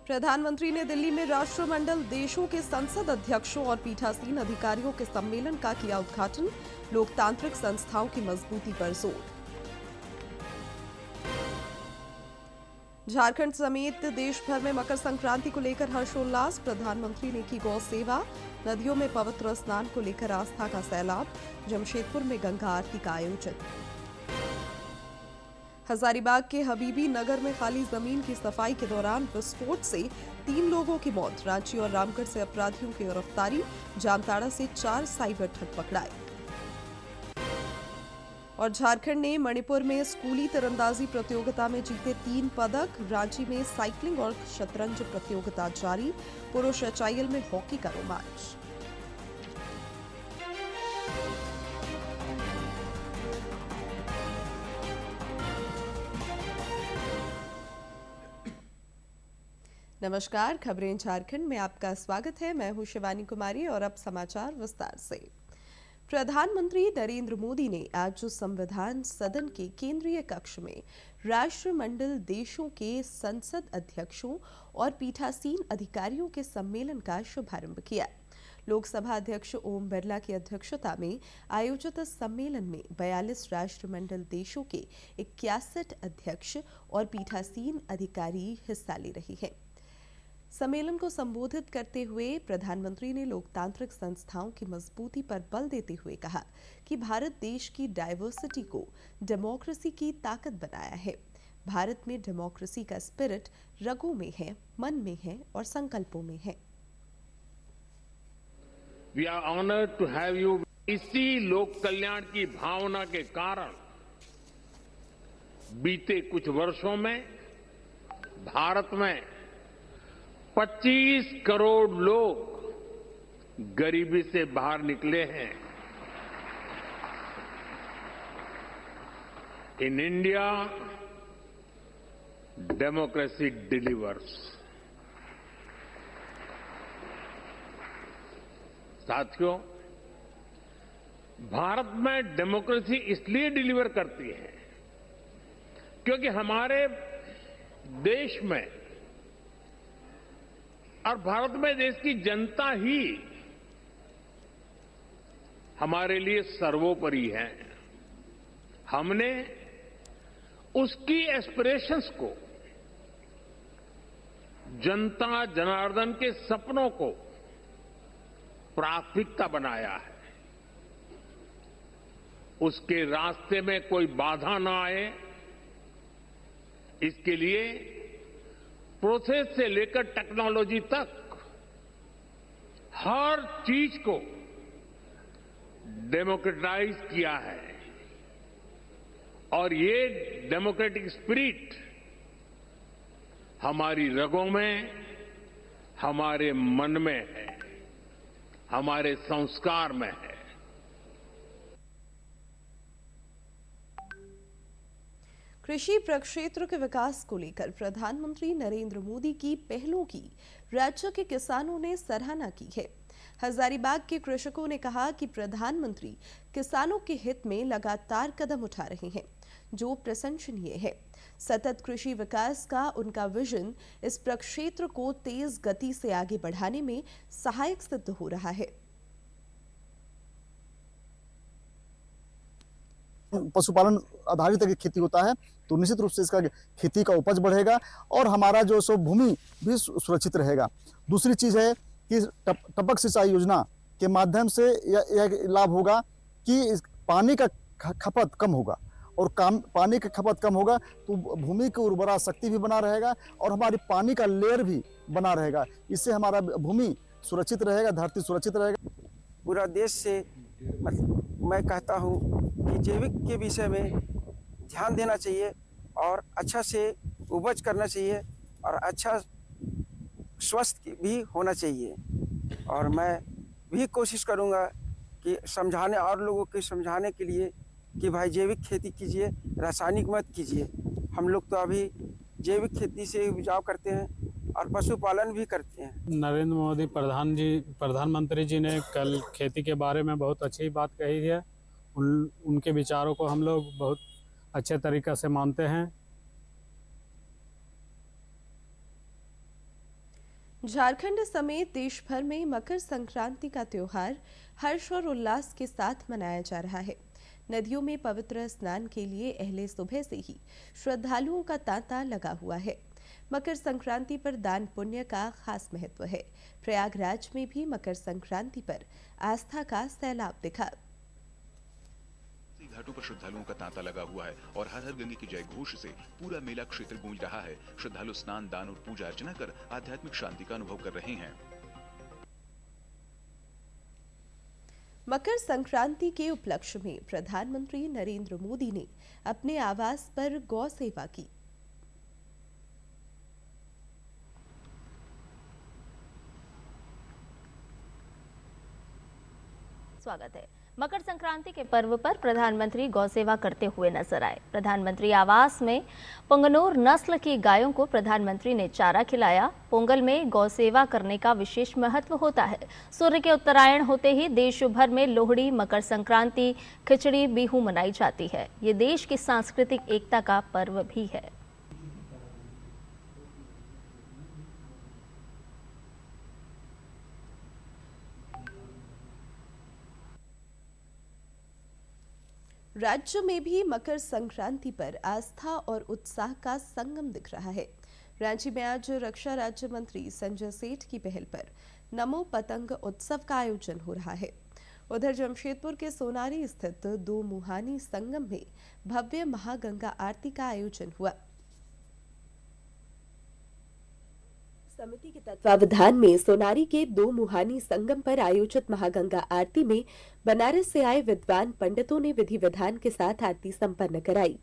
प्रधानमंत्री ने दिल्ली में राष्ट्रमंडल देशों के संसद अध्यक्षों और पीठासीन अधिकारियों के सम्मेलन का किया उद्घाटन। लोकतांत्रिक संस्थाओं की मजबूती पर जोर। झारखंड समेत देश भर में मकर संक्रांति को लेकर हर्षोल्लास। प्रधानमंत्री ने की गौ सेवा। नदियों में पवित्र स्नान को लेकर आस्था का सैलाब। जमशेदपुर में गंगा आरती का आयोजन। हजारीबाग के हबीबी नगर में खाली जमीन की सफाई के दौरान विस्फोट से 3 लोगों की मौत। रांची और रामगढ़ से अपराधियों की गिरफ्तारी। जामताड़ा से 4 साइबर ठग पकड़ाए। और झारखंड ने मणिपुर में स्कूली तीरंदाजी प्रतियोगिता में जीते 3 पदक। रांची में साइकिलिंग और शतरंज प्रतियोगिता जारी। पुरुष एचआईएल में हॉकी का रोमांच। नमस्कार, खबरें झारखंड में आपका स्वागत है। मैं हूं शिवानी कुमारी और अब समाचार विस्तार से। प्रधानमंत्री नरेंद्र मोदी ने आज संविधान सदन के केंद्रीय कक्ष में राष्ट्रमंडल देशों के संसद अध्यक्षों और पीठासीन अधिकारियों के सम्मेलन का शुभारंभ किया। लोकसभा अध्यक्ष ओम बिरला की अध्यक्षता में आयोजित इस सम्मेलन में 42 राष्ट्रमंडल देशों के 61 अध्यक्ष और पीठासीन अधिकारी हिस्सा ले रहे हैं। सम्मेलन को संबोधित करते हुए प्रधानमंत्री ने लोकतांत्रिक संस्थाओं की मजबूती पर बल देते हुए कहा कि भारत देश की डाइवर्सिटी को डेमोक्रेसी की ताकत बनाया है। भारत में डेमोक्रेसी का स्पिरिट रगों में है, मन में है और संकल्पों में है। We are honored to have you। इसी लोक कल्याण की भावना के कारण बीते कुछ वर्षों में भारत में 25 करोड़ लोग गरीबी से बाहर निकले हैं। In India democracy delivers. साथियों, भारत में डेमोक्रेसी इसलिए डिलीवर करती है क्योंकि हमारे देश में और भारत में देश की जनता ही हमारे लिए सर्वोपरि है। हमने उसकी एस्पिरेशंस को, जनता जनार्दन के सपनों को प्राथमिकता बनाया है। उसके रास्ते में कोई बाधा ना आए, इसके लिए प्रोसेस से लेकर टेक्नोलॉजी तक हर चीज को डेमोक्रेटाइज किया है। और ये डेमोक्रेटिक स्पिरिट हमारी रगों में, हमारे मन में है, हमारे संस्कार में है। कृषि प्रक्षेत्र के विकास को लेकर प्रधानमंत्री नरेंद्र मोदी की पहलों की राज्य के किसानों ने सराहना की है। हजारीबाग के कृषकों ने कहा कि प्रधानमंत्री किसानों के हित में लगातार कदम उठा रहे हैं, जो प्रशंसनीय है। सतत कृषि विकास का उनका विजन इस प्रक्षेत्र को तेज गति से आगे बढ़ाने में सहायक सिद्ध हो रहा है। पशुपालन आधारित अगर खेती होता है तो निश्चित रूप से इसका खेती का उपज बढ़ेगा और हमारा जो सो भूमि भी सुरक्षित रहेगा। दूसरी चीज है कि टपक सिंचाई योजना के माध्यम से यह लाभ होगा कि पानी का खपत कम होगा और पानी का खपत कम होगा तो भूमि की उर्वरा शक्ति भी बना रहेगा और हमारी पानी का लेयर भी बना रहेगा। इससे हमारा भूमि सुरक्षित रहेगा, धरती सुरक्षित रहेगा। पूरा देश से मैं कहता हूँ कि जैविक के विषय में ध्यान देना चाहिए और अच्छा से उपज करना चाहिए और अच्छा स्वस्थ भी होना चाहिए। और मैं भी कोशिश करूँगा कि समझाने और लोगों के समझाने के लिए कि भाई जैविक खेती कीजिए, रासायनिक मत कीजिए। हम लोग तो अभी जैविक खेती से उपजाऊ करते हैं और पशुपालन भी करते हैं। नरेंद्र मोदी प्रधानमंत्री जी ने कल खेती के बारे में बहुत अच्छी बात कही है। उनके विचारों को हम लोग बहुत अच्छे तरीक़े से मानते हैं। झारखंड समेत देश भर में मकर संक्रांति का त्योहार हर्ष और उल्लास के साथ मनाया जा रहा है। नदियों में पवित्र स्नान के लिए अहले सुबह से ही श्रद्धालुओं का तांता लगा हुआ है। मकर संक्रांति पर दान पुण्य का खास महत्व है। प्रयागराज में भी मकर संक्रांति पर आस्था का सैलाब दिखा। घाटों पर श्रद्धालुओं का तांता लगा हुआ है और हर हर गंगे की जय घोष से पूरा मेला क्षेत्र गूंज रहा है। श्रद्धालु स्नान, दान और पूजा अर्चना कर आध्यात्मिक शांति का अनुभव कर रहे हैं। मकर संक्रांति के उपलक्ष्य में प्रधानमंत्री नरेंद्र मोदी ने अपने आवास पर गौ सेवा की। स्वागत है। मकर संक्रांति के पर्व पर प्रधानमंत्री गौसेवा करते हुए नजर आए। प्रधानमंत्री आवास में पुंगनूर नस्ल की गायों को प्रधानमंत्री ने चारा खिलाया। पोंगल में गौसेवा करने का विशेष महत्व होता है। सूर्य के उत्तरायण होते ही देश भर में लोहड़ी, मकर संक्रांति, खिचड़ी, बिहू मनाई जाती है। ये देश की सांस्कृतिक एकता का पर्व भी है। राज्य में भी मकर संक्रांति पर आस्था और उत्साह का संगम दिख रहा है। रांची में आज रक्षा राज्य मंत्री संजय सेठ की पहल पर नमो पतंग उत्सव का आयोजन हो रहा है। उधर जमशेदपुर के सोनारी स्थित दो मुहानी संगम में भव्य महागंगा आरती का आयोजन हुआ। समिति के तत्वावधान में सोनारी के दो मुहानी संगम पर आयोजित महागंगा आरती में बनारस से आए विद्वान पंडितों ने विधि विधान के साथ आरती संपन्न कराई।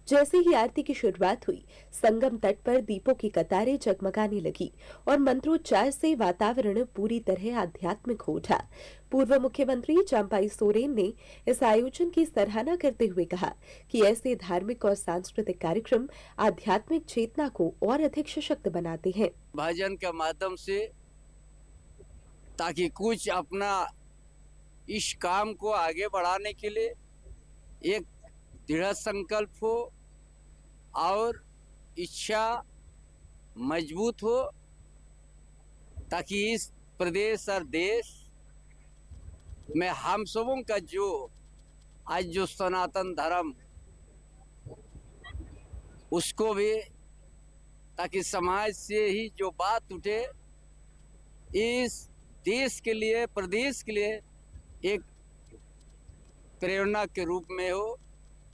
जैसे ही आरती की शुरुआत हुई, संगम तट पर दीपों की कतारें जगमगाने लगी और मंत्रोच्चार से वातावरण पूरी तरह आध्यात्मिक हो उठा। पूर्व मुख्यमंत्री चंपाई सोरेन ने इस आयोजन की सराहना करते हुए कहा कि ऐसे धार्मिक और सांस्कृतिक कार्यक्रम आध्यात्मिक चेतना को और अधिक सशक्त बनाते हैं। भजन के माध्यम से ताकि कुछ अपना इस काम को आगे बढ़ाने के लिए एक दृढ़ संकल्प हो और इच्छा मजबूत हो, ताकि इस प्रदेश और देश में हम सबों का जो आज जो सनातन धर्म उसको भी, ताकि समाज से ही जो बात उठे, इस देश के लिए, प्रदेश के लिए एक प्रेरणा के रूप में हो।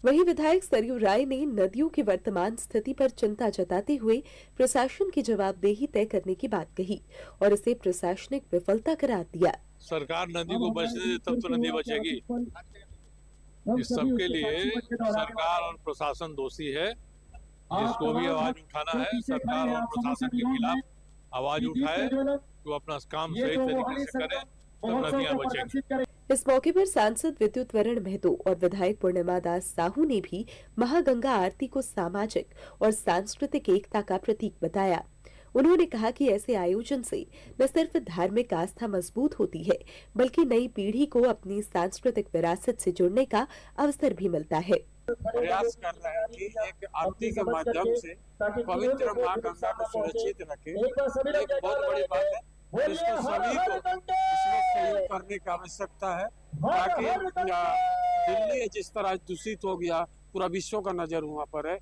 वहीं विधायक सरयू राय ने नदियों की वर्तमान स्थिति पर चिंता जताते हुए प्रशासन की जवाबदेही तय करने की बात कही और इसे प्रशासनिक विफलता करार दिया। सरकार नदी को बचने दे तब तो नदी बचेगी। इस सबके लिए सरकार और प्रशासन दोषी है। जिसको भी आवाज उठाना है, सरकार और प्रशासन के खिलाफ आवाज उठाए, तो अपना काम सही तरीके से करे, तब नदियां बचेंगी। इस मौके पर सांसद विद्युत वरण महतो और विधायक पूर्णिमा दास साहू ने भी महागंगा आरती को सामाजिक और सांस्कृतिक एकता का प्रतीक बताया। उन्होंने कहा कि ऐसे आयोजन से न सिर्फ धार्मिक आस्था मजबूत होती है, बल्कि नई पीढ़ी को अपनी सांस्कृतिक विरासत से जुड़ने का अवसर भी मिलता है। प्रयास कर रहे हैं कि एक आरती के माध्यम से पवित्र मां गंगा को सुरक्षित रखें। एक बहुत बड़ी बात है, जिसको सभी को इसमें सहयोग करने की आवश्यकता है, ताकि दिल्ली जिस तरह दूषित हो गया, पूरा विश्व का नजर वहाँ पर है।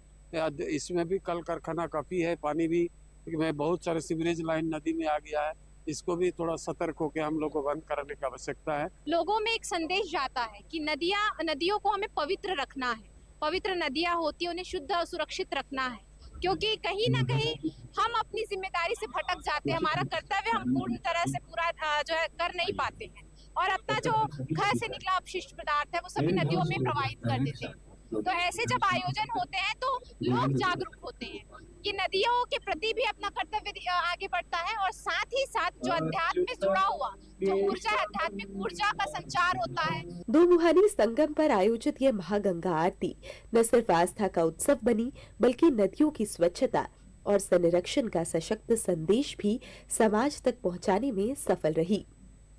इसमें भी कल कारखाना काफी है, पानी भी में बहुत सारे सीवरेज लाइन नदी में आ गया है। इसको भी थोड़ा सतर्क होकर हम लोग को बंद करने की आवश्यकता है। लोगों में एक संदेश जाता है कि नदियों को हमें पवित्र रखना है। पवित्र नदियां होती है, उन्हें शुद्ध और सुरक्षित रखना है, क्योंकि कहीं ना कहीं हम अपनी जिम्मेदारी से भटक जाते हैं। हमारा कर्तव्य हम पूर्ण तरह से पूरा जो है कर नहीं पाते हैं और अपना जो घर से निकला अपशिष्ट पदार्थ है वो सभी नदियों में प्रवाहित कर देते हैं। तो ऐसे जब आयोजन होते हैं तो लोग जागरूक होते हैं कि नदियों के प्रति भी अपना कर्तव्य आगे बढ़ता है और साथ ही साथ जो अध्यात्म में जुड़ा हुआ जो ऊर्जा, आध्यात्मिक ऊर्जा का संचार होता है। दो मुहानी संगम पर आयोजित यह महागंगा आरती न सिर्फ आस्था का उत्सव बनी, बल्कि नदियों की स्वच्छता और संरक्षण का सशक्त संदेश भी समाज तक पहुंचाने में सफल रही।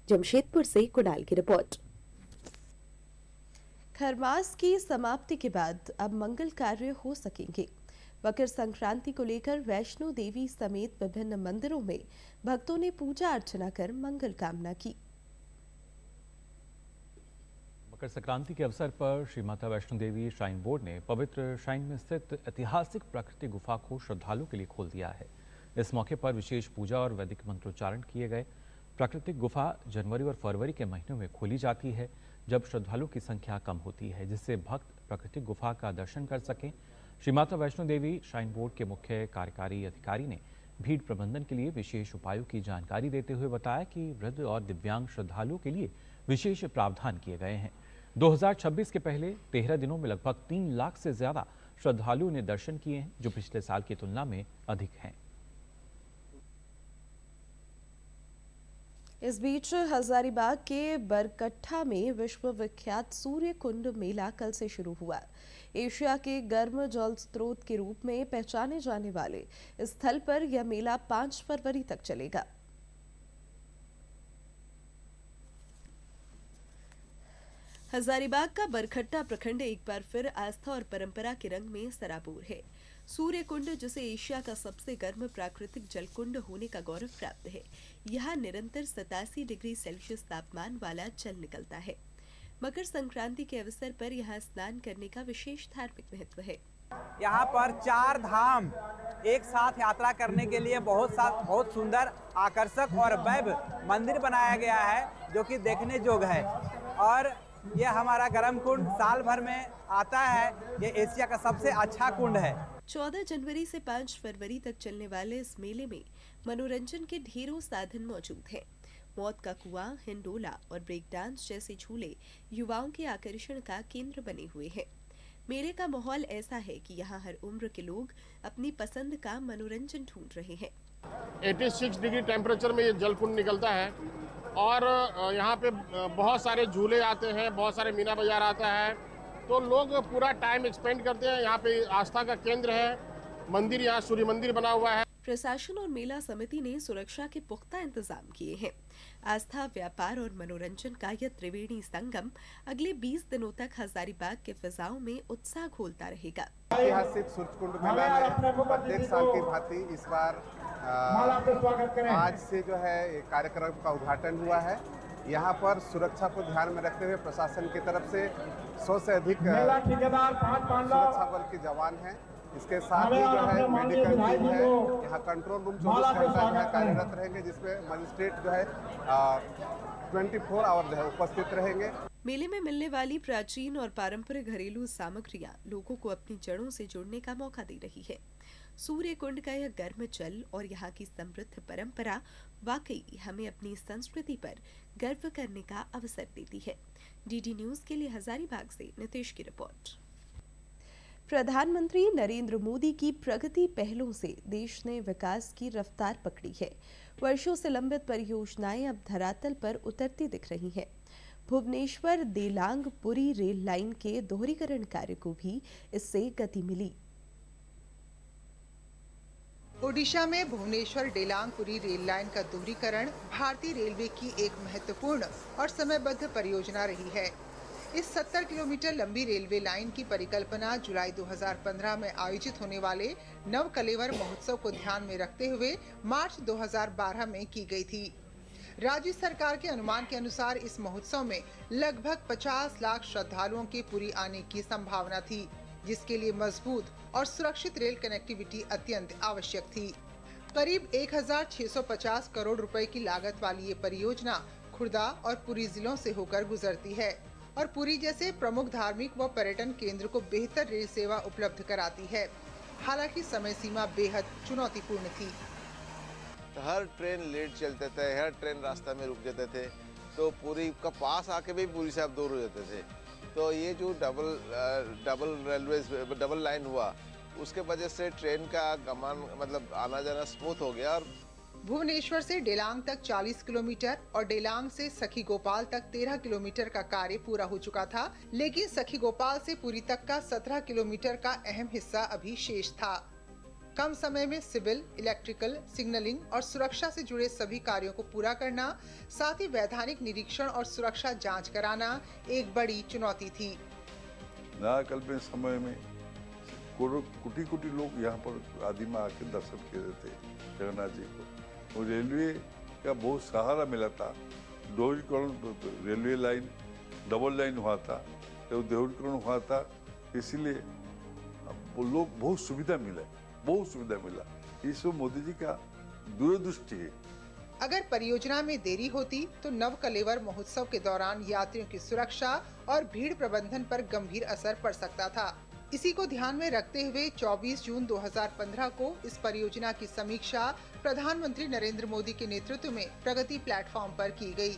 जमशेदपुर से कुणाल की रिपोर्ट। खरमास की समाप्ति के बाद अब मंगल कार्य हो सकेंगे। मकर संक्रांति को लेकर वैष्णो देवी समेत विभिन्न मंदिरों में भक्तों ने पूजा अर्चना कर मंगल कामना की। मकर संक्रांति के अवसर पर श्री माता वैष्णो देवी श्राइन बोर्ड ने पवित्र श्राइन में स्थित ऐतिहासिक प्राकृतिक गुफा को श्रद्धालुओं के लिए खोल दिया है। इस मौके पर विशेष पूजा और वैदिक मंत्रोच्चारण किए गए। प्राकृतिक गुफा जनवरी और फरवरी के महीनों में खोली जाती है, जब श्रद्धालुओं की संख्या कम होती है, जिससे भक्त प्राकृतिक गुफा का दर्शन कर सकें। श्री माता वैष्णो देवी श्राइन बोर्ड के मुख्य कार्यकारी अधिकारी ने भीड़ प्रबंधन के लिए विशेष उपायों की जानकारी देते हुए बताया कि वृद्ध और दिव्यांग श्रद्धालुओं के लिए विशेष प्रावधान किए गए हैं। 2026 के पहले 13 दिनों में लगभग 3 लाख से ज्यादा श्रद्धालुओं ने दर्शन किए हैं, जो पिछले साल की तुलना में अधिक हैं। इस बीच हजारीबाग के बरकट्ठा में विश्व विख्यात सूर्य कुंड मेला कल से शुरू हुआ। एशिया के गर्म जल स्रोत के रूप में पहचाने जाने वाले इस स्थल पर यह मेला 5 फरवरी तक चलेगा। हजारीबाग का बरकट्टा प्रखंड एक बार फिर आस्था और परंपरा के रंग में सराबोर है। सूर्य कुंड, जिसे एशिया का सबसे गर्म प्राकृतिक जल कुंड होने का गौरव प्राप्त है, यहाँ निरंतर 87 डिग्री सेल्सियस तापमान वाला जल निकलता है। मकर संक्रांति के अवसर पर यहाँ स्नान करने का विशेष धार्मिक महत्व है। यहाँ पर 4 धाम एक साथ यात्रा करने के लिए बहुत सुंदर, आकर्षक और भव्य मंदिर बनाया गया है, जो कि देखने योग्य है। और ये हमारा गर्म कुंड साल भर में आता है। ये एशिया का सबसे अच्छा कुंड है। 14 जनवरी से 5 फरवरी तक चलने वाले इस मेले में मनोरंजन के ढेरों साधन मौजूद हैं। मौत का कुआं, हिंडोला और ब्रेक डांस जैसे झूले युवाओं के आकर्षण का केंद्र बने हुए हैं। मेले का माहौल ऐसा है कि यहाँ हर उम्र के लोग अपनी पसंद का मनोरंजन ढूंढ रहे हैं। 86 डिग्री टेम्परेचर में ये जल कुंड निकलता है और यहाँ पे बहुत सारे झूले आते हैं, बहुत सारे मीना बाजार आता है, तो लोग पूरा टाइम एक्सपेंड करते हैं। यहाँ पे आस्था का केंद्र है, मंदिर, यहाँ सूर्य मंदिर बना हुआ है। प्रशासन और मेला समिति ने सुरक्षा के पुख्ता इंतजाम किए हैं। आस्था, व्यापार और मनोरंजन का यह त्रिवेणी संगम अगले 20 दिनों तक हजारीबाग के फिजाओं में उत्साह घोलता रहेगा। ऐतिहासिक सूर्य कुंड मेला में प्रत्येक साल की भांति इस बार आज से जो है कार्यक्रम का उद्घाटन हुआ है। यहाँ पर सुरक्षा को ध्यान में रखते हुए प्रशासन की तरफ से 100 से अधिक सुरक्षा बल के जवान हैं। इसके साथ ही जो है मेडिकल टीम है, यहाँ कंट्रोल रूम 24 घंटा जो है कार्यरत रहेंगे, जिसमें मजिस्ट्रेट जो है 24 आवर जो है उपस्थित रहेंगे। मेले में मिलने वाली प्राचीन और पारंपरिक घरेलू सामग्रियां लोगों को अपनी जड़ों से जुड़ने का मौका दे रही है। सूर्य कुंड का यह गर्म जल और यहाँ की समृद्ध परंपरा वाकई हमें अपनी संस्कृति पर गर्व करने का अवसर देती है। डीडी न्यूज के लिए हजारीबाग से नितेश की रिपोर्ट। प्रधानमंत्री नरेंद्र मोदी की प्रगति पहलों से देश ने विकास की रफ्तार पकड़ी है। वर्षों से लंबित परियोजनाएं अब धरातल पर उतरती दिख रही हैं। भुवनेश्वर देलांग पुरी रेल लाइन के दोहरीकरण कार्य को भी इससे गति मिली। ओडिशा में भुवनेश्वर डेलांग पुरी रेल लाइन का दोहरीकरण भारतीय रेलवे की एक महत्वपूर्ण और समयबद्ध परियोजना रही है। इस 70 किलोमीटर लंबी रेलवे लाइन की परिकल्पना जुलाई 2015 में आयोजित होने वाले नव कलेवर महोत्सव को ध्यान में रखते हुए मार्च 2012 में की गई थी। राज्य सरकार के अनुमान के अनुसार इस महोत्सव में लगभग 50 लाख श्रद्धालुओं के पुरी आने की संभावना थी, जिसके लिए मजबूत और सुरक्षित रेल कनेक्टिविटी अत्यंत आवश्यक थी। करीब 1650 करोड़ रुपए की लागत वाली ये परियोजना खुर्दा और पुरी जिलों से होकर गुजरती है और पुरी जैसे प्रमुख धार्मिक व पर्यटन केंद्र को बेहतर रेल सेवा उपलब्ध कराती है। हालांकि समय सीमा बेहद चुनौतीपूर्ण थी। हर ट्रेन लेट चलते थे, हर ट्रेन रास्ता में रुक जाते थे, तो पुरी का पास आके भी पुरी से आप दूर हो जाते थे। तो ये जो डबल लाइन हुआ, उसके वजह से ट्रेन का गमन मतलब आना जाना स्मूथ हो गया। और भुवनेश्वर से डेलांग तक 40 किलोमीटर और डेलांग से सखी गोपाल तक 13 किलोमीटर का कार्य पूरा हो चुका था, लेकिन सखी गोपाल से पुरी तक का 17 किलोमीटर का अहम हिस्सा अभी शेष था। कम समय में सिविल, इलेक्ट्रिकल, सिग्नलिंग और सुरक्षा से जुड़े सभी कार्यों को पूरा करना, साथ ही वैधानिक निरीक्षण और सुरक्षा जांच कराना एक बड़ी चुनौती थी। नया कल्पनिक समय में कोटि कोटि लोग यहाँ पर आदि में आके दर्शन किए थे जगन्नाथ जी को। और रेलवे का बहुत सहारा मिला था। दोहरीकरण रेलवे लाइन डबल लाइन हुआ था, तो दोहरीकरण हुआ था, इसीलिए लोग बहुत सुविधा मिला। ये सब मोदी जी का दूरदृष्टि है। अगर परियोजना में देरी होती तो नव कलेवर महोत्सव के दौरान यात्रियों की सुरक्षा और भीड़ प्रबंधन पर गंभीर असर पड़ सकता था। इसी को ध्यान में रखते हुए 24 जून 2015 को इस परियोजना की समीक्षा प्रधानमंत्री नरेंद्र मोदी के नेतृत्व में प्रगति प्लेटफॉर्म पर की गई।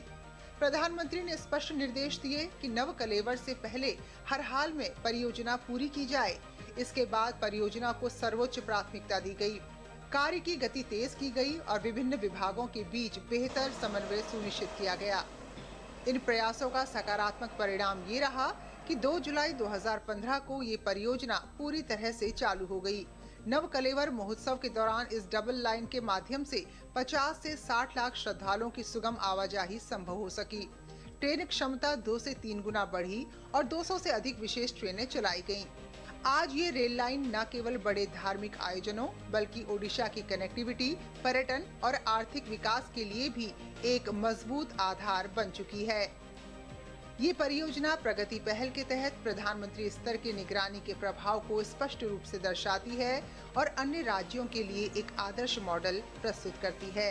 प्रधानमंत्री ने स्पष्ट निर्देश दिए कि नव कलेवर से पहले हर हाल में परियोजना पूरी की जाए। इसके बाद परियोजना को सर्वोच्च प्राथमिकता दी गई। कार्य की गति तेज की गई और विभिन्न विभागों के बीच बेहतर समन्वय सुनिश्चित किया गया। इन प्रयासों का सकारात्मक परिणाम ये रहा कि 2 जुलाई 2015 को ये परियोजना पूरी तरह से चालू हो गई। नव कलेवर महोत्सव के दौरान इस डबल लाइन के माध्यम से 50 से 60 लाख श्रद्धालुओं की सुगम आवाजाही संभव हो सकी। ट्रेन क्षमता 2 से 3 गुना बढ़ी और 200 से अधिक विशेष ट्रेनें चलाई गईं। आज ये रेल लाइन न केवल बड़े धार्मिक आयोजनों बल्कि ओडिशा की कनेक्टिविटी, पर्यटन और आर्थिक विकास के लिए भी एक मजबूत आधार बन चुकी है। ये परियोजना प्रगति पहल के तहत प्रधानमंत्री स्तर की निगरानी के प्रभाव को स्पष्ट रूप से दर्शाती है और अन्य राज्यों के लिए एक आदर्श मॉडल प्रस्तुत करती है।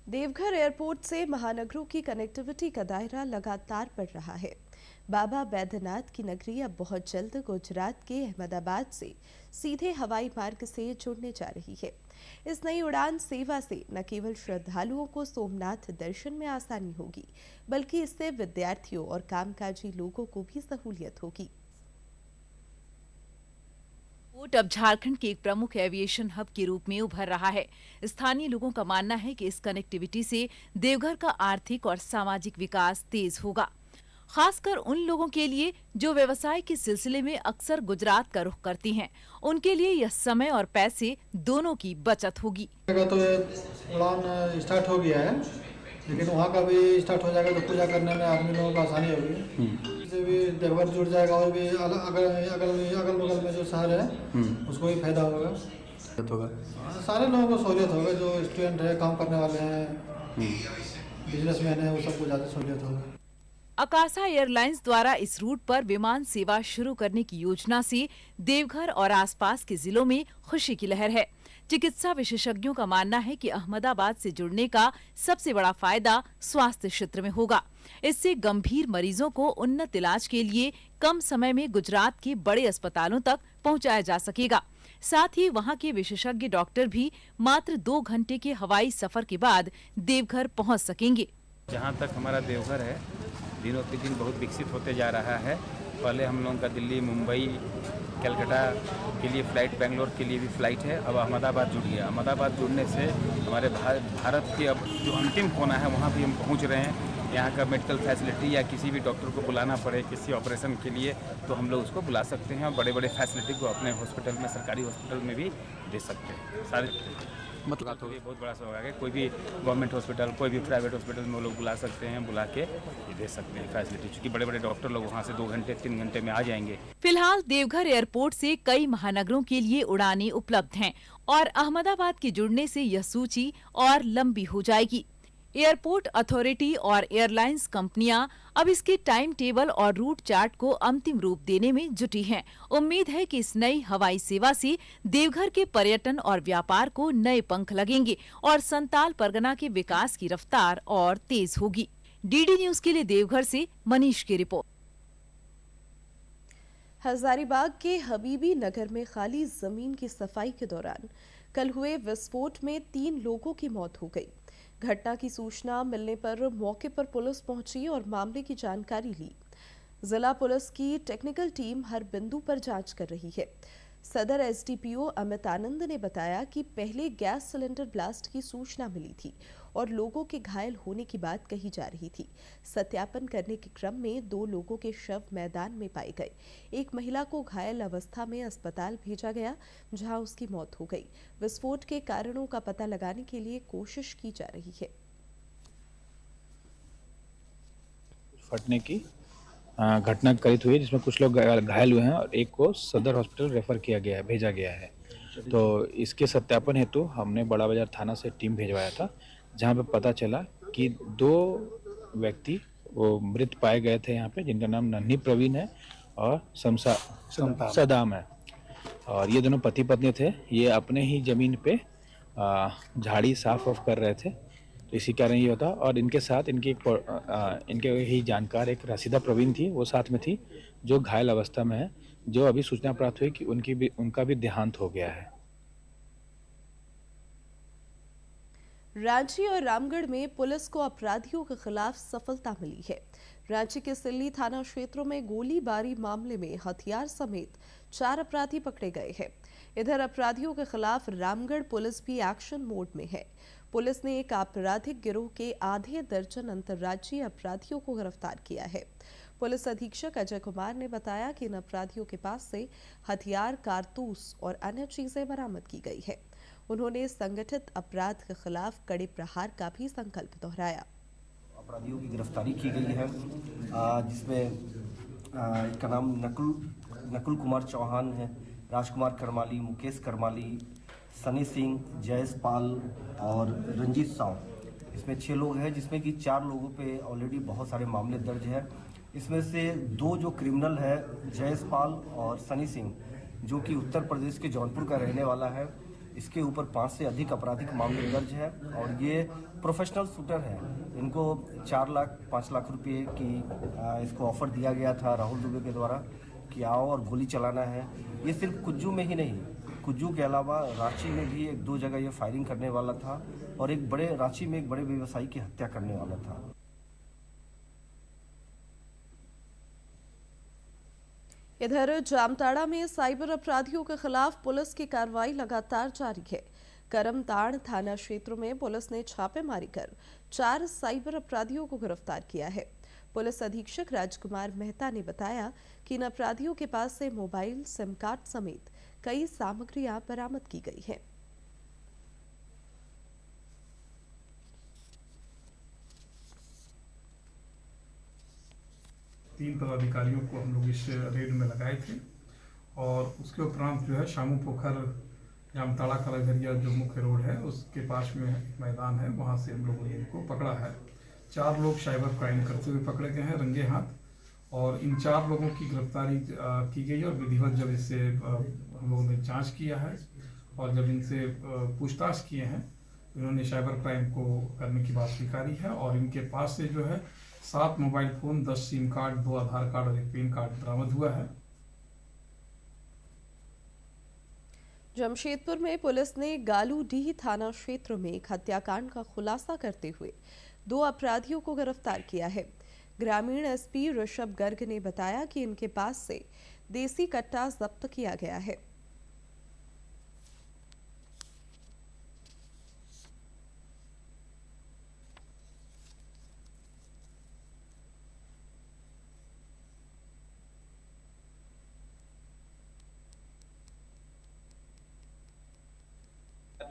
देवघर एयरपोर्ट से महानगरों की कनेक्टिविटी का दायरा लगातार बढ़ रहा है। बाबा बैद्यनाथ की नगरी अब बहुत जल्द गुजरात के अहमदाबाद से सीधे हवाई मार्ग से जुड़ने जा रही है। इस नई उड़ान सेवा से न केवल श्रद्धालुओं को सोमनाथ दर्शन में आसानी होगी, बल्कि इससे विद्यार्थियों और कामकाजी लोगों को भी सहूलियत होगी। एयरपोर्ट अब झारखंड के एक प्रमुख एविएशन हब के रूप में उभर रहा है। स्थानीय लोगों का मानना है कि इस कनेक्टिविटी से देवघर का आर्थिक और सामाजिक विकास तेज होगा, खासकर उन लोगों के लिए जो व्यवसाय के सिलसिले में अक्सर गुजरात का रुख करती हैं। उनके लिए यह समय और पैसे दोनों की बचत होगी। तो उड़ान स्टार्ट हो गया है, लेकिन वहाँ का भी स्टार्ट हो जाएगा तो पूजा करने में आदमी लोगों को आसानी होगी। इससे भी देवघर जुड़ जाएगा और भी अगल बगल में जो शहर है उसको भी फायदा होगा। सारे लोगों को सहूलियत होगा, जो स्टूडेंट है, काम करने वाले हैं, बिजनेसमैन है, वो सबको ज़्यादा सहूलियत होगा। अकाशा एयरलाइंस द्वारा इस रूट पर विमान सेवा शुरू करने की योजना से देवघर और आसपास के जिलों में खुशी की लहर है। चिकित्सा विशेषज्ञों का मानना है कि अहमदाबाद से जुड़ने का सबसे बड़ा फायदा स्वास्थ्य क्षेत्र में होगा। इससे गंभीर मरीजों को उन्नत इलाज के लिए कम समय में गुजरात के बड़े अस्पतालों तक पहुंचाया जा सकेगा। साथ ही वहां के विशेषज्ञ डॉक्टर भी मात्र 2 घंटे के हवाई सफर के बाद देवघर पहुंच सकेंगे। जहां तक हमारा देवघर है, दिनों पे दिन बहुत विकसित होते जा रहा है। पहले हम लोगों का दिल्ली, मुंबई, कलकत्ता के लिए फ़्लाइट, बेंगलोर के लिए भी फ़्लाइट है। अब अहमदाबाद जुड़ गया। अहमदाबाद जुड़ने से हमारे भारत के अब जो अंतिम कोना है वहाँ भी हम पहुँच रहे हैं। यहाँ का मेडिकल फैसिलिटी या किसी भी डॉक्टर को बुलाना पड़े किसी ऑपरेशन के लिए तो हम लोग उसको बुला सकते हैं और बड़े बड़े फैसिलिटी को अपने हॉस्पिटल में, सरकारी हॉस्पिटल में भी दे सकते हैं। सारे मतलब तो ये बहुत बड़ा सौभाग्य है। कोई भी गवर्नमेंट हॉस्पिटल, कोई भी प्राइवेट हॉस्पिटल में वो लोग बुला सकते हैं, बुला के दे सकते हैं फैसिलिटी, क्योंकि बड़े बड़े डॉक्टर लोग वहाँ से 2 घंटे 3 घंटे में आ जाएंगे। फिलहाल देवघर एयरपोर्ट से कई महानगरों के लिए उड़ानें उपलब्ध हैं और अहमदाबाद के जुड़ने से यह सूची और लंबी हो जाएगी। एयरपोर्ट अथॉरिटी और एयरलाइंस कंपनियां अब इसके टाइम टेबल और रूट चार्ट को अंतिम रूप देने में जुटी हैं। उम्मीद है कि इस नई हवाई सेवा से देवघर के पर्यटन और व्यापार को नए पंख लगेंगे और संताल परगना के विकास की रफ्तार और तेज होगी। डीडी न्यूज के लिए देवघर से मनीष की रिपोर्ट। हजारीबाग के हबीबी नगर में खाली जमीन की सफाई के दौरान कल हुए विस्फोट में 3 लोगों की मौत हो गई। घटना की सूचना मिलने पर मौके पर पुलिस पहुंची और मामले की जानकारी ली। जिला पुलिस की टेक्निकल टीम हर बिंदु पर जांच कर रही है। सदर एसडीपीओ अमित आनंद ने बताया कि पहले गैस सिलेंडर ब्लास्ट की सूचना मिली थी और लोगों के घायल होने की बात कही जा रही थी। सत्यापन करने के क्रम में 2 लोगों के शव मैदान में पाए गए। एक महिला को घायल अवस्था में अस्पताल भेजा गया, जहां उसकी मौत हो गई। विस्फोट के कारणों का पता लगाने के लिए कोशिश की जा रही है। फटने की घटना कथित हुई है, जिसमें कुछ लोग घायल हुए हैं और एक को सदर हॉस्पिटल रेफर किया गया है, भेजा गया है। तो इसके सत्यापन हेतु हमने बड़ा बाजार थाना से टीम भेजवाया था, जहां पे पता चला कि 2 व्यक्ति वो मृत पाए गए थे यहाँ पे, जिनका नाम नन्ही प्रवीण है और सदाम है। और ये दोनों पति पत्नी थे। ये अपने ही जमीन पे झाड़ी साफ ऑफ कर रहे थे, तो इसी कारण ये होता। और इनके साथ इनके ही जानकार एक रसीदा प्रवीण थी, वो साथ में थी, जो घायल अवस्था में है, जो अभी सूचना प्राप्त हुई कि उनका भी देहांत हो गया है। रांची और रामगढ़ में पुलिस को अपराधियों के खिलाफ सफलता मिली है। रांची के सिल्ली थाना क्षेत्रों में गोलीबारी मामले में हथियार समेत 4 अपराधी पकड़े गए हैं। इधर अपराधियों के खिलाफ रामगढ़ पुलिस भी एक्शन मोड में है। पुलिस ने एक आपराधिक गिरोह के आधे दर्जन अंतर्राज्यीय अपराधियों को गिरफ्तार किया है। पुलिस अधीक्षक अजय कुमार ने बताया कि इन अपराधियों के पास से हथियार, कारतूस और अन्य चीजें बरामद की गई है। उन्होंने संगठित अपराध के खिलाफ कड़े प्रहार का भी संकल्प दोहराया। अपराधियों की गिरफ्तारी की गई है, जिसमें एक का नाम नकुल कुमार चौहान है, राजकुमार करमाली, मुकेश करमाली, सनी सिंह, जयेश पाल और रंजीत साव। इसमें 6 लोग हैं, जिसमें कि 4 लोगों पे ऑलरेडी बहुत सारे मामले दर्ज है। इसमें से 2 जो क्रिमिनल है, जयेश पाल और सनी सिंह, जो कि उत्तर प्रदेश के जौनपुर का रहने वाला है, इसके ऊपर 5 से अधिक आपराधिक मामले दर्ज है और ये प्रोफेशनल शूटर है। इनको 4 लाख 5 लाख रुपए की इसको ऑफर दिया गया था राहुल दुबे के द्वारा कि आओ और गोली चलाना है। ये सिर्फ कुज्जू में ही नहीं, कुज्जू के अलावा रांची में भी 1-2 जगह ये फायरिंग करने वाला था और रांची में एक बड़े व्यवसायी की हत्या करने वाला था। इधर जामताड़ा में साइबर अपराधियों के खिलाफ पुलिस की कार्रवाई लगातार जारी है। करमताड़ थाना क्षेत्र में पुलिस ने छापेमारी कर 4 साइबर अपराधियों को गिरफ्तार किया है। पुलिस अधीक्षक राजकुमार मेहता ने बताया कि इन अपराधियों के पास से मोबाइल, सिम कार्ड समेत कई सामग्रियां बरामद की गई हैं। तीन पदाधिकारियों को हम लोग इस रेड में लगाए थे और उसके उपरांत जो है शामू पोखर जामताड़ा कलाघरिया जो मुख्य रोड है उसके पास में मैदान है, वहाँ से हम लोगों ने इनको पकड़ा है। 4 लोग साइबर क्राइम करते हुए पकड़े गए हैं रंगे हाथ और इन 4 लोगों की गिरफ्तारी की गई और विधिवत जब इससे हम लोगों ने जांच किया है और जब इनसे पूछताछ किए हैं इन्होंने साइबर क्राइम को करने की बात स्वीकारी है और इनके पास से जो है 7 मोबाइल फोन, 10 सिम कार्ड, 2 आधार कार्ड और 1 पैन कार्ड बरामद हुआ है। जमशेदपुर में पुलिस ने गालूडीह थाना क्षेत्र में एक हत्याकांड का खुलासा करते हुए 2 अपराधियों को गिरफ्तार किया है। ग्रामीण एसपी ऋषभ गर्ग ने बताया कि इनके पास से देसी कट्टा जब्त किया गया है।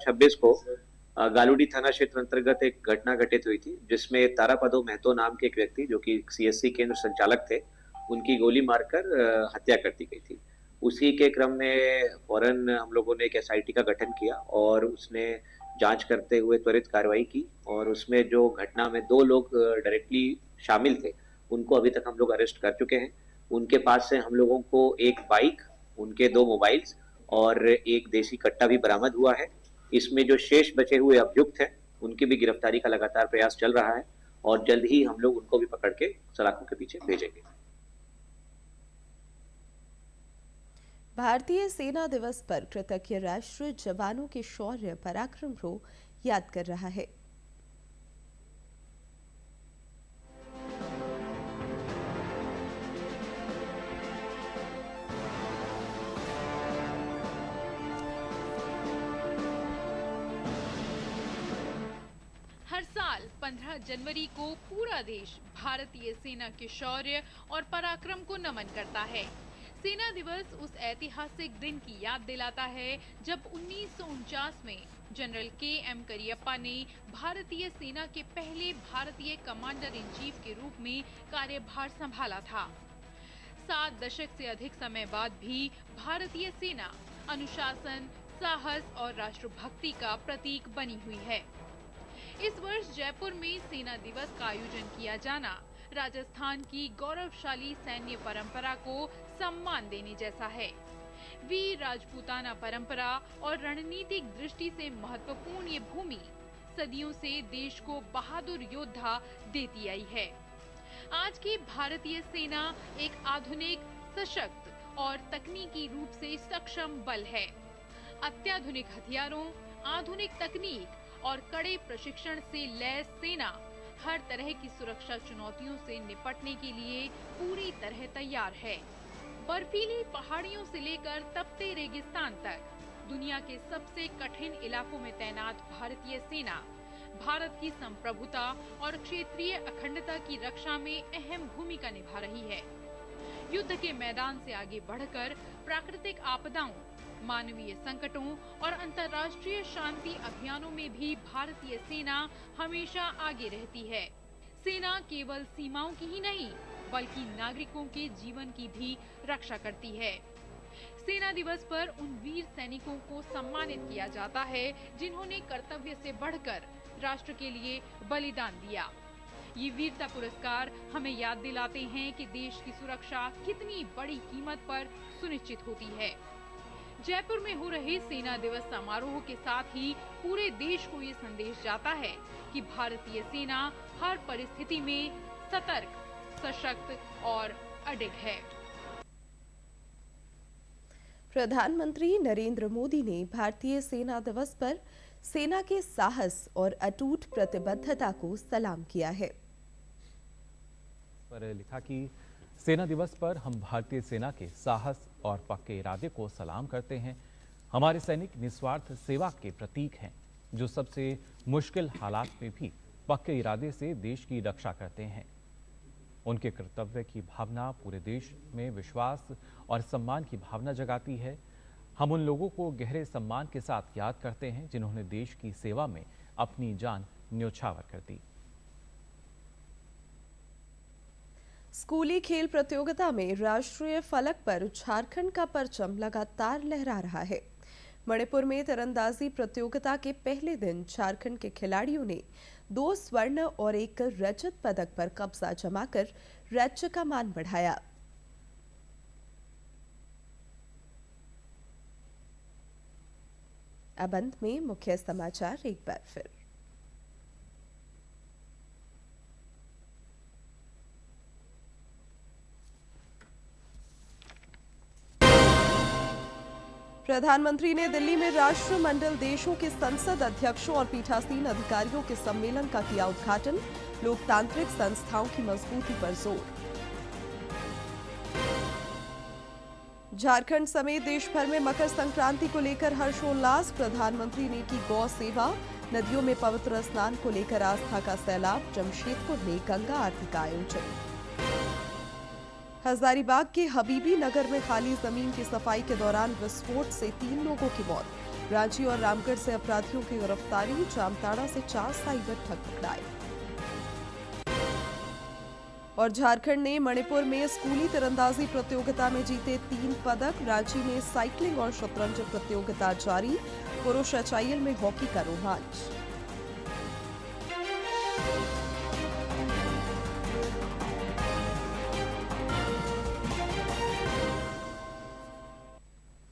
छब्बीस को गालूडी थाना क्षेत्र अंतर्गत एक घटना घटित हुई थी जिसमें तारापदो महतो नाम के एक व्यक्ति जो कि सीएससी केंद्र संचालक थे, उनकी गोली मारकर हत्या कर दी गई थी। उसी के क्रम में फौरन हम लोगों ने एक एसआईटी का गठन किया और उसने जांच करते हुए त्वरित कार्रवाई की और उसमें जो घटना में 2 लोग डायरेक्टली शामिल थे उनको अभी तक हम लोग अरेस्ट कर चुके हैं। उनके पास से हम लोगों को एक बाइक, उनके 2 मोबाइल्स और एक देसी कट्टा भी बरामद हुआ है। इसमें जो शेष बचे हुए अभियुक्त हैं उनकी भी गिरफ्तारी का लगातार प्रयास चल रहा है और जल्द ही हम लोग उनको भी पकड़ के सलाखों के पीछे भेजेंगे। भारतीय सेना दिवस पर कृतज्ञ राष्ट्र जवानों के शौर्य पराक्रम को याद कर रहा है। हर साल 15 जनवरी को पूरा देश भारतीय सेना के शौर्य और पराक्रम को नमन करता है। सेना दिवस उस ऐतिहासिक दिन की याद दिलाता है जब 1949 में जनरल के.एम. करियप्पा ने भारतीय सेना के पहले भारतीय कमांडर इन चीफ के रूप में कार्यभार संभाला था। 7 दशक से अधिक समय बाद भी भारतीय सेना अनुशासन, साहस और राष्ट्रभक्ति का प्रतीक बनी हुई है। इस वर्ष जयपुर में सेना दिवस का आयोजन किया जाना राजस्थान की गौरवशाली सैन्य परंपरा को सम्मान देने जैसा है। वीर राजपूताना परंपरा और रणनीतिक दृष्टि से महत्वपूर्ण ये भूमि सदियों से देश को बहादुर योद्धा देती आई है। आज की भारतीय सेना एक आधुनिक, सशक्त और तकनीकी रूप से सक्षम बल है। अत्याधुनिक हथियारों, आधुनिक तकनीक और कड़े प्रशिक्षण से लैस सेना हर तरह की सुरक्षा चुनौतियों से निपटने के लिए पूरी तरह तैयार है। बर्फीली पहाड़ियों से लेकर तपते रेगिस्तान तक दुनिया के सबसे कठिन इलाकों में तैनात भारतीय सेना भारत की संप्रभुता और क्षेत्रीय अखंडता की रक्षा में अहम भूमिका निभा रही है। युद्ध के मैदान से आगे बढ़कर प्राकृतिक आपदाओं, मानवीय संकटों और अंतर्राष्ट्रीय शांति अभियानों में भी भारतीय सेना हमेशा आगे रहती है। सेना केवल सीमाओं की ही नहीं, बल्कि नागरिकों के जीवन की भी रक्षा करती है। सेना दिवस पर उन वीर सैनिकों को सम्मानित किया जाता है जिन्होंने कर्तव्य से बढ़कर राष्ट्र के लिए बलिदान दिया। ये वीरता पुरस्कार हमें याद दिलाते हैं कि देश की सुरक्षा कितनी बड़ी कीमत पर सुनिश्चित होती है। जयपुर में हो रहे सेना दिवस समारोह के साथ ही पूरे देश को ये संदेश जाता है कि भारतीय सेना हर परिस्थिति में सतर्क, सशक्त और अडिग है। प्रधानमंत्री नरेंद्र मोदी ने भारतीय सेना दिवस पर सेना के साहस और अटूट प्रतिबद्धता को सलाम किया है। पर लिखा कि सेना दिवस पर हम भारतीय सेना के साहस और पक्के इरादे को सलाम करते हैं। हमारे सैनिक निस्वार्थ सेवा के प्रतीक हैं, जो सबसे मुश्किल हालात में भी पक्के इरादे से देश की रक्षा करते हैं। उनके कर्तव्य की भावना पूरे देश में विश्वास और सम्मान की भावना जगाती है। हम उन लोगों को गहरे सम्मान के साथ याद करते हैं जिन्होंने देश की सेवा में अपनी जान न्योछावर कर दी। स्कूली खेल प्रतियोगिता में राष्ट्रीय फलक पर झारखंड का परचम लगातार लहरा रहा है। मणिपुर में तीरंदाजी प्रतियोगिता के पहले दिन झारखंड के खिलाड़ियों ने 2 स्वर्ण और 1 रजत पदक पर कब्जा जमाकर राज्य का मान बढ़ाया। अब अंत में मुख्य समाचार एक बार फिर। प्रधानमंत्री ने दिल्ली में राष्ट्रमंडल देशों के संसद अध्यक्षों और पीठासीन अधिकारियों के सम्मेलन का किया उद्घाटन। लोकतांत्रिक संस्थाओं की मजबूती पर जोर। झारखंड समेत देश भर में मकर संक्रांति को लेकर हर्षोल्लास। प्रधानमंत्री ने की गौ सेवा। नदियों में पवित्र स्नान को लेकर आस्था का सैलाब। जमशेदपुर में गंगा आरती का आयोजन। हजारीबाग के हबीबी नगर में खाली जमीन की सफाई के दौरान विस्फोट से 3 लोगों की मौत। रांची और रामगढ़ से अपराधियों की गिरफ्तारी। जामताड़ा से 4 साइबर ठग पकड़ाए। और झारखंड ने मणिपुर में स्कूली तीरंदाजी प्रतियोगिता में जीते 3 पदक। रांची में साइकिलिंग और शतरंज प्रतियोगिता जारी। पुरुष एचआईएल में हॉकी का रोमांच।